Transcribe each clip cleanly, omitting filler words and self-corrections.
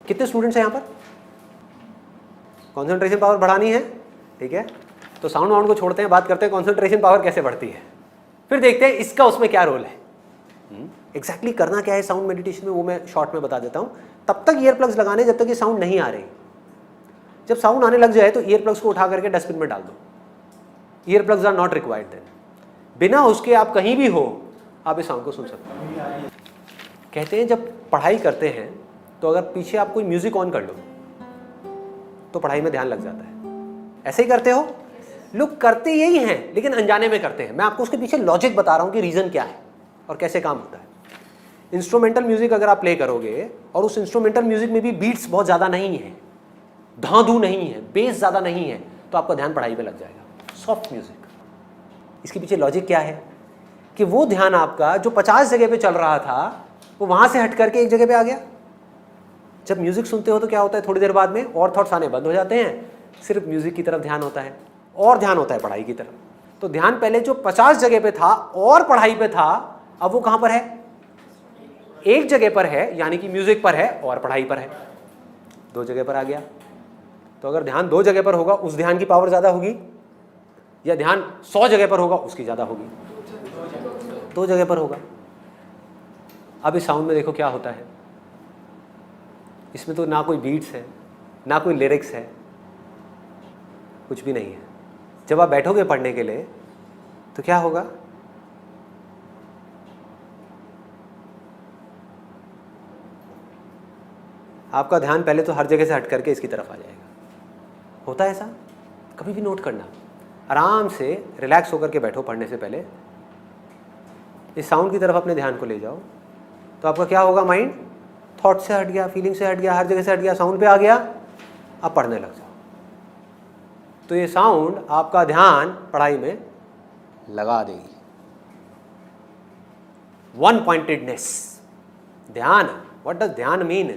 कितने स्टूडेंट्स हैं यहाँ पर? कॉन्सेंट्रेशन पावर बढ़ानी है, ठीक है, तो साउंड वाउंड को छोड़ते हैं, बात करते हैं कॉन्सेंट्रेशन पावर कैसे बढ़ती है। फिर देखते हैं इसका उसमें क्या रोल है। एग्जैक्टली करना क्या है साउंड मेडिटेशन में वो मैं शॉर्ट में बता देता हूँ। तब तक ईयर प्लग्स लगाने जब तक ये साउंड नहीं आ रही। जब साउंड आने लग जाए तो ईयर प्लग्स को उठा करके डस्टबिन में डाल दो। Earplugs are not required then. बिना उसके आप कहीं भी हो आप इस साउंड को सुन सकते हो। कहते हैं जब पढ़ाई करते हैं तो अगर पीछे आप कोई म्यूजिक ऑन कर लो तो पढ़ाई में ध्यान लग जाता है। ऐसे ही करते हो? लोग करते यही हैं लेकिन अनजाने में करते हैं। मैं आपको उसके पीछे लॉजिक बता रहा हूं कि रीजन क्या है और कैसे काम होता है। इंस्ट्रूमेंटल म्यूजिक अगर आप प्ले करोगे और उस इंस्ट्रूमेंटल म्यूजिक में भी बीट्स बहुत ज्यादा नहीं है, धांधू नहीं है, बेस ज्यादा नहीं है, तो आपका ध्यान पढ़ाई में लग जाएगा। सॉफ्ट म्यूजिक, इसके पीछे लॉजिक क्या है कि वो ध्यान आपका जो 50 जगह पे चल रहा था वो वहां से हट करके एक जगह पे आ गया। जब म्यूजिक सुनते हो तो क्या होता है, थोड़ी देर बाद में और थॉट्स आने बंद हो जाते हैं, सिर्फ म्यूजिक की तरफ ध्यान होता है और ध्यान होता है पढ़ाई की तरफ। तो ध्यान पहले जो 50 जगह पे था और पढ़ाई पे था, अब वो कहां पर है? एक जगह पर है, यानी कि म्यूजिक पर है और पढ़ाई पर है। दो जगह पर आ गया। तो अगर ध्यान दो जगह पर होगा उस ध्यान की पावर ज्यादा होगी, या ध्यान 100 जगह पर होगा उसकी ज्यादा होगी? दो जगह पर होगा। अब इस साउंड में देखो क्या होता है। इसमें तो ना कोई बीट्स है, ना कोई लिरिक्स है, कुछ भी नहीं है। जब आप बैठोगे पढ़ने के लिए तो क्या होगा? आपका ध्यान पहले तो हर जगह से हट करके इसकी तरफ आ जाएगा। होता है ऐसा? कभी भी नोट करना। आराम से रिलैक्स होकर के बैठो पढ़ने से पहले, इस साउंड की तरफ अपने ध्यान को ले जाओ तो आपका क्या होगा? माइंड थॉट से हट गया, फीलिंग से हट गया, हर जगह से हट गया, साउंड पे आ गया, अब पढ़ने लग जाओ। तो ये साउंड आपका ध्यान पढ़ाई में लगा देगी। वन पॉइंटेडनेस, ध्यान। व्हाट डज ध्यान मीन?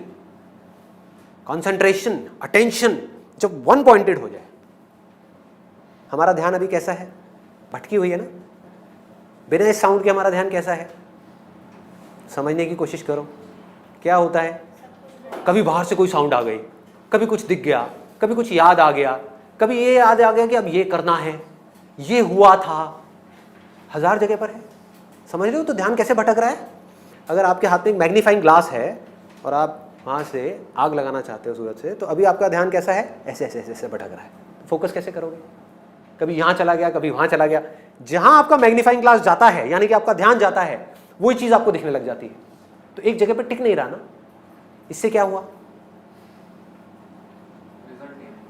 कंसंट्रेशन, अटेंशन, जब वन पॉइंटेड हो जाए। हमारा ध्यान अभी कैसा है? भटकी हुई है ना। बिना इस साउंड के हमारा ध्यान कैसा है? समझने की कोशिश करो। क्या होता है? कभी बाहर से कोई साउंड आ गई, कभी कुछ दिख गया, कभी कुछ याद आ गया, कभी ये याद आ गया कि अब ये करना है, ये हुआ था, 1000 जगह पर है। समझ रहे हो तो ध्यान कैसे भटक रहा है? अगर आपके हाथ में एक मैग्नीफाइंग ग्लास है और आप वहाँ से आग लगाना चाहते हो सूरज से, तो अभी आपका ध्यान कैसा है? ऐसे ऐसे ऐसे ऐसे भटक रहा है। फोकस कैसे करोगे? कभी यहाँ चला गया, कभी वहाँ चला गया। जहाँ आपका मैग्नीफाइंग ग्लास जाता है, यानी कि आपका ध्यान जाता है, वही चीज़ आपको दिखने लग जाती है। तो एक जगह पर टिक नहीं रहा ना। इससे क्या हुआ?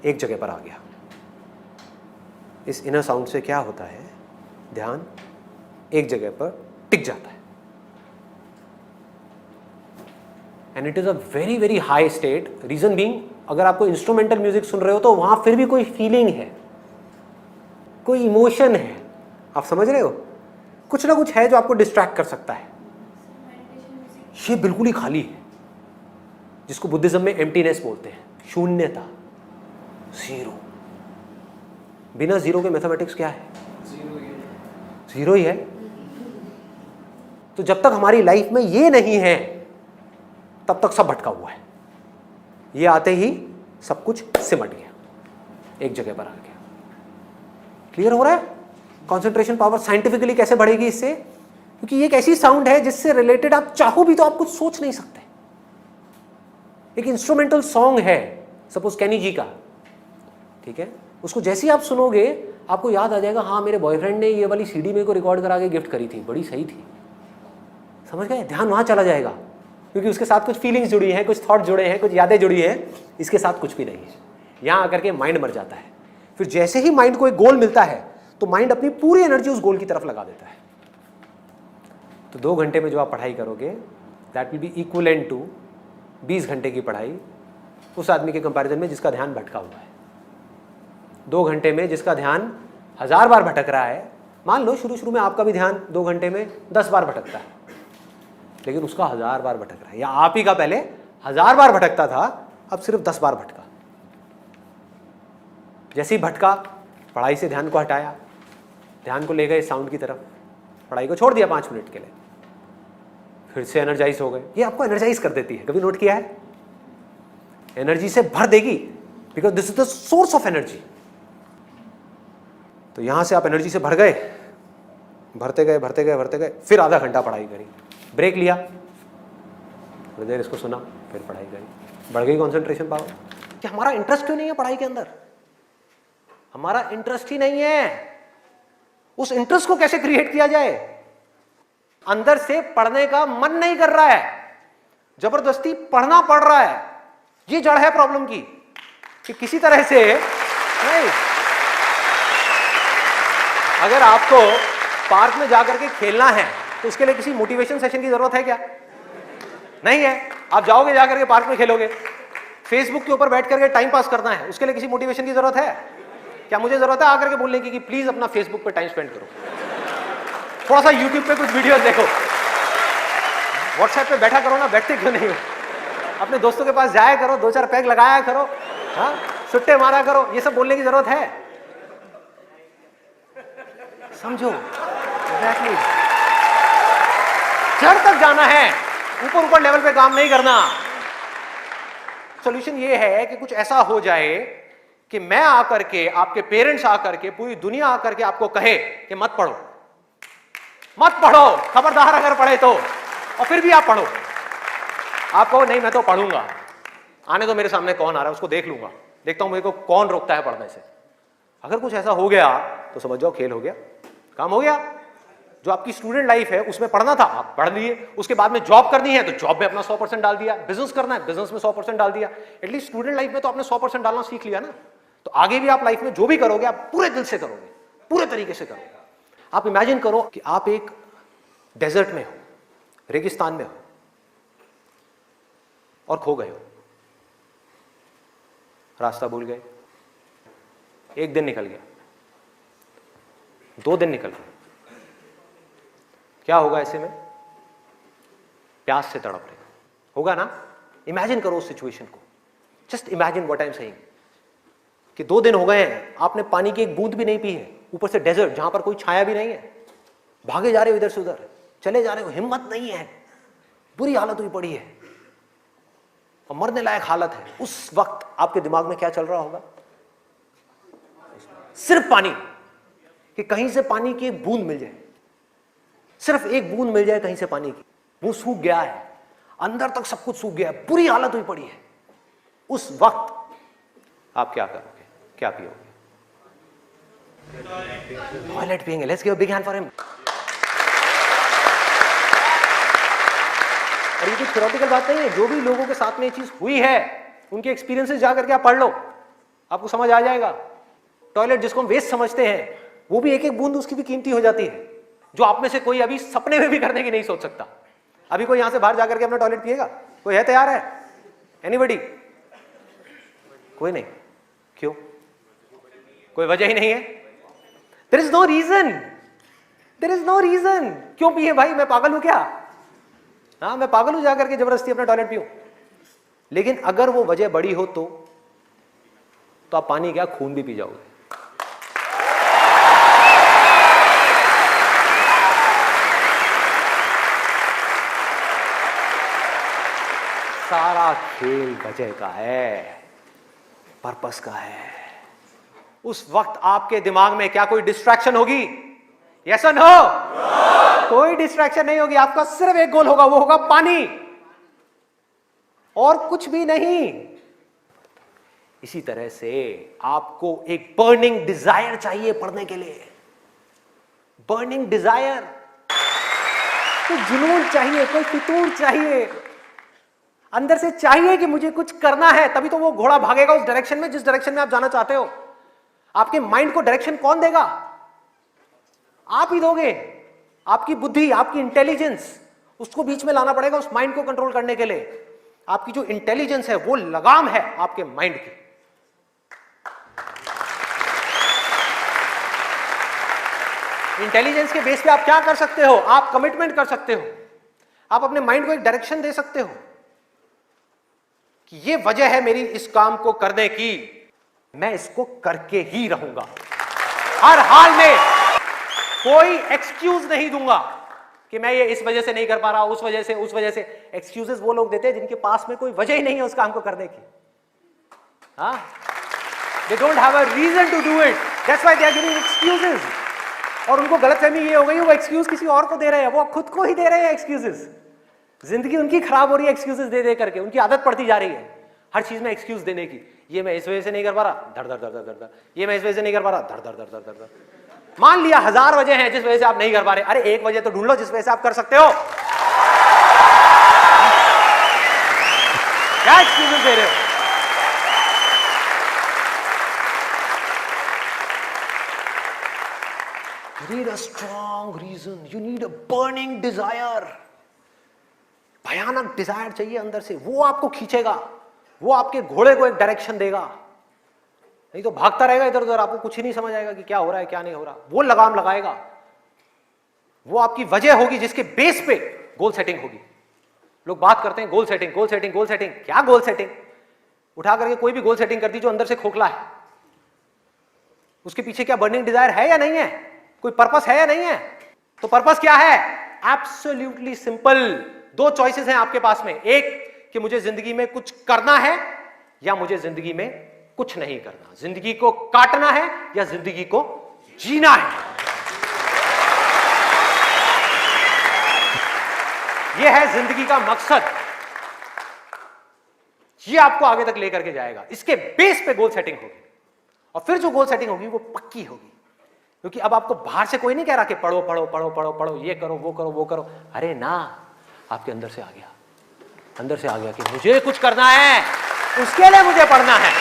एक जगह पर आ गया। इस इनर साउंड से क्या होता है? ध्यान एक जगह पर टिक जाता है। And it is a very very high state. Reason being, अगर आपको इंस्ट्रूमेंटल म्यूजिक सुन रहे हो तो वहां फिर भी कोई फीलिंग है, कोई इमोशन है। आप समझ रहे हो? कुछ ना कुछ है जो आपको डिस्ट्रैक्ट कर सकता है। ये बिल्कुल ही खाली है, जिसको बुद्धिज्म में एम्प्टीनेस बोलते हैं, शून्यता, जीरो। बिना जीरो के मैथमेटिक्स क्या है? जीरो ही है। तो जब तक हमारी लाइफ में ये नहीं है तब तक सब भटका हुआ है। ये आते ही सब कुछ सिमट गया, एक जगह पर आ गया। क्लियर हो रहा है? कंसंट्रेशन पावर साइंटिफिकली कैसे बढ़ेगी इससे? क्योंकि ये एक ऐसी साउंड है जिससे रिलेटेड आप चाहो भी तो आप कुछ सोच नहीं सकते। एक इंस्ट्रूमेंटल सॉन्ग है सपोज कैनी जी का, ठीक है, उसको जैसे ही आप सुनोगे आपको याद आ जाएगा, हाँ मेरे बॉयफ्रेंड ने ये वाली सीडी मेरे को रिकॉर्ड करा के गिफ्ट करी थी, बड़ी सही थी। समझ गए? ध्यान वहां चला जाएगा क्योंकि उसके साथ कुछ फीलिंग्स जुड़ी हैं, कुछ थॉट जुड़े हैं, कुछ यादें जुड़ी हैं। इसके साथ कुछ भी नहीं है। यहां आकर के माइंड मर जाता है। फिर जैसे ही माइंड को एक गोल मिलता है तो माइंड अपनी पूरी एनर्जी उस गोल की तरफ लगा देता है। तो 2 घंटे में जो आप पढ़ाई करोगे that will be equivalent to 20 घंटे की पढ़ाई उस आदमी के कंपैरिजन में जिसका ध्यान भटका हुआ है। 2 घंटे में जिसका ध्यान 1000 बार भटक रहा है, मान लो शुरू शुरू में आपका भी ध्यान 2 घंटे में 10 बार भटकता है, लेकिन उसका 1000 बार भटक रहा है, या आप ही का पहले 1000 बार भटकता था, अब सिर्फ 10 बार भटका। जैसे ही भटका, पढ़ाई से ध्यान को हटाया, ध्यान को ले गए साउंड की तरफ, पढ़ाई को छोड़ दिया 5 मिनट के लिए, फिर से एनर्जाइज हो गए। ये आपको एनर्जाइज कर देती है। कभी नोट किया है? एनर्जी से भर देगी, because this is the source of energy. तो यहां से आप एनर्जी से भर गए, भरते गए भरते गए भरते गए, फिर आधा घंटा पढ़ाई करी, ब्रेक लिया, थोड़ी देर इसको सुना, फिर पढ़ाई करी, बढ़ गई कॉन्सेंट्रेशन पावर। कि हमारा इंटरेस्ट क्यों नहीं है पढ़ाई के अंदर? हमारा इंटरेस्ट ही नहीं है। उस इंटरेस्ट को कैसे क्रिएट किया जाए? अंदर से पढ़ने का मन नहीं कर रहा है, जबरदस्ती पढ़ना पड़ रहा है। ये जड़ है प्रॉब्लम की, कि किसी तरह से नहीं। अगर आपको पार्क में जाकर के खेलना है तो उसके लिए किसी मोटिवेशन सेशन की जरूरत है क्या? नहीं है। आप जाओगे जाकर के पार्क में खेलोगे। फेसबुक के ऊपर बैठ करके टाइम पास करना है, उसके लिए किसी मोटिवेशन की जरूरत है क्या? मुझे जरूरत है आकर के बोलने की कि प्लीज अपना फेसबुक पे टाइम स्पेंड करो, थोड़ा सा यूट्यूब पे कुछ वीडियोस देखो, व्हाट्सएप पे बैठा करो ना, बैठते क्यों नहीं हो? अपने दोस्तों के पास जाया करो, 2-4 पैग लगाया करो, हाँ, सुट्टे मारा करो। ये सब बोलने की जरूरत है? समझो, एग्जैक्टली जड़ तक जाना है, ऊपर ऊपर लेवल पे काम नहीं करना। सॉल्यूशन ये है कि कुछ ऐसा हो जाए कि मैं आकर के, आपके पेरेंट्स आकर के, पूरी दुनिया आकर के आपको कहे कि मत पढ़ो, मत पढ़ो, खबरदार अगर पढ़े तो, और फिर भी आप पढ़ो। आप कहो नहीं मैं तो पढ़ूंगा, आने तो मेरे सामने कौन आ रहा है उसको देख लूंगा, देखता हूं मेरे को कौन रोकता है पढ़ने से। अगर कुछ ऐसा हो गया तो समझ जाओ खेल हो गया, काम हो गया। जो आपकी स्टूडेंट लाइफ है उसमें पढ़ना था, आप पढ़ लिए, उसके बाद में जॉब करनी है तो जॉब में अपना 100% डाल दिया, बिजनेस करना है बिजनेस में 100% डाल दिया। एटलीस्ट स्टूडेंट लाइफ में तो आपने 100% डालना सीख लिया ना। तो आगे भी आप लाइफ में जो भी करोगे आप पूरे दिल से करोगे, पूरे तरीके से करोगे। आप इमेजिन करो कि आप एक डेजर्ट में हो, रेगिस्तान में हो और खो गए हो, रास्ता भूल गए। 1 दिन निकल गया, 2 दिन निकल गए, क्या होगा ऐसे में? प्यास से तड़प रहे होगा ना। इमेजिन करो उस सिचुएशन को, just imagine what I am saying कि 2 दिन हो गए हैं, आपने पानी की एक बूंद भी नहीं पी है, ऊपर से डेजर्ट जहां पर कोई छाया भी नहीं है, भागे जा रहे हो इधर से उधर, चले जा रहे हो, हिम्मत नहीं है, बुरी हालत हुई पड़ी है और मरने लायक हालत है। उस वक्त आपके दिमाग में क्या चल रहा होगा? सिर्फ पानी, कि कहीं से पानी की एक बूंद मिल जाए, सिर्फ एक बूंद मिल जाए कहीं से पानी की। मुंह सूख गया है, अंदर तक सब कुछ सूख गया है, बुरी हालत हुई पड़ी है। उस वक्त आप क्या करोगे, क्या पियोगे? टॉयलेट पिएंगे। Let's give a big hand for him. और ये कुछ थ्योरेटिकल बात नहीं है, जो भी लोगों के साथ में ये चीज हुई है उनके एक्सपीरियंसेस जाकर के आप पढ़ लो, आपको समझ आ जाएगा। टॉयलेट जिसको हम वेस्ट समझते हैं, वो भी एक एक बूंद उसकी भी कीमती हो जाती है, जो आप में से कोई अभी सपने में भी करने की नहीं सोच सकता। अभी कोई यहां से बाहर जाकर के अपना टॉयलेट पिएगा? कोई है तैयार है? एनीबॉडी? कोई नहीं। क्यों? कोई वजह ही नहीं है। There is no reason, there is no reason. क्यों पिए भाई? मैं पागल हूं क्या? हाँ, मैं पागल हूं जाकर के जबरदस्ती अपना टॉयलेट पीऊं? लेकिन अगर वो वजह बड़ी हो तो आप पानी क्या, खून भी पी जाओगे। सारा खेल वजह का है, पर्पस का है। उस वक्त आपके दिमाग में क्या कोई डिस्ट्रैक्शन होगी? यस और नो? कोई डिस्ट्रैक्शन नहीं होगी। आपका सिर्फ एक गोल होगा, वो होगा पानी, और कुछ भी नहीं। इसी तरह से आपको एक बर्निंग डिजायर चाहिए पढ़ने के लिए, बर्निंग डिजायर, कोई जुनून चाहिए, कोई फितूर चाहिए, अंदर से चाहिए कि मुझे कुछ करना है, तभी तो वो घोड़ा भागेगा उस डायरेक्शन में जिस डायरेक्शन में आप जाना चाहते हो। आपके माइंड को डायरेक्शन कौन देगा? आप ही दोगे। आपकी बुद्धि, आपकी इंटेलिजेंस, उसको बीच में लाना पड़ेगा उस माइंड को कंट्रोल करने के लिए। आपकी जो इंटेलिजेंस है वो लगाम है आपके माइंड की। इंटेलिजेंस के बेस पे आप क्या कर सकते हो? आप कमिटमेंट कर सकते हो, आप अपने माइंड को एक डायरेक्शन दे सकते हो कि ये वजह है मेरी इस काम को करने की, मैं इसको करके ही रहूंगा, हर हाल में कोई एक्सक्यूज नहीं दूंगा कि मैं ये इस वजह से नहीं कर पा रहा, उस वजह से। एक्सक्यूजेस वो लोग देते हैं जिनके पास में कोई वजह ही नहीं है उस काम को करने की। हाँ, they don't have a reason to do it, that's why they are giving excuses. और उनको गलतफहमी ये हो गई वो एक्सक्यूज किसी और को दे रहे हैं, वो खुद को ही दे रहे हैं एक्सक्यूजेस। जिंदगी उनकी खराब हो रही है एक्सक्यूजेस दे दे करके, उनकी आदत पड़ती जा रही है हर चीज में एक्सक्यूज देने की। ये मैं इस वजह से नहीं कर पा रहा, धड़ धड़ धड़ धड़ धड़, ये मैं इस वजह से नहीं कर पा रहा, धड़ धड़ धड़ धड़ धड़। मान लिया 1000 वजह हैं जिस वजह से आप नहीं कर पा रहे, अरे एक वजह तो ढूंढ लो जिस वजह से आप कर सकते हो। क्या एक्सक्यूजेस दे रहे हो? You need a strong reason, you need a burning desire. भयानक डिजायर चाहिए अंदर से, वो आपको खींचेगा, वो आपके घोड़े को एक डायरेक्शन देगा, नहीं तो भागता रहेगा इधर उधर, आपको कुछ ही नहीं समझ आएगा कि क्या हो रहा है क्या नहीं हो रहा। वो लगाम लगाएगा, वो आपकी वजह होगी जिसके बेस पे गोल सेटिंग होगी। लोग बात करते हैं goal setting goal setting goal setting, क्या गोल सेटिंग? उठा करके कोई भी गोल सेटिंग कर दी जो अंदर से खोखला है, उसके पीछे क्या बर्निंग डिजायर है या नहीं है, कोई पर्पस है या नहीं है? तो पर्पस क्या है? एब्सोल्युटली सिंपल, 2 चॉइसेस हैं आपके पास में, एक कि मुझे जिंदगी में कुछ करना है या मुझे जिंदगी में कुछ नहीं करना, जिंदगी को काटना है या जिंदगी को जीना है। यह है जिंदगी का मकसद, यह आपको आगे तक लेकर के जाएगा। इसके बेस पे गोल सेटिंग होगी और फिर जो गोल सेटिंग होगी वो पक्की होगी, क्योंकि अब आपको बाहर से कोई नहीं कह रहा कि पढ़ो पढ़ो पढ़ो पढ़ो पढ़ो, ये करो वो करो वो करो। अरे ना, आपके अंदर से आ गया, अंदर से आ गया कि मुझे कुछ करना है, उसके लिए मुझे पढ़ना है।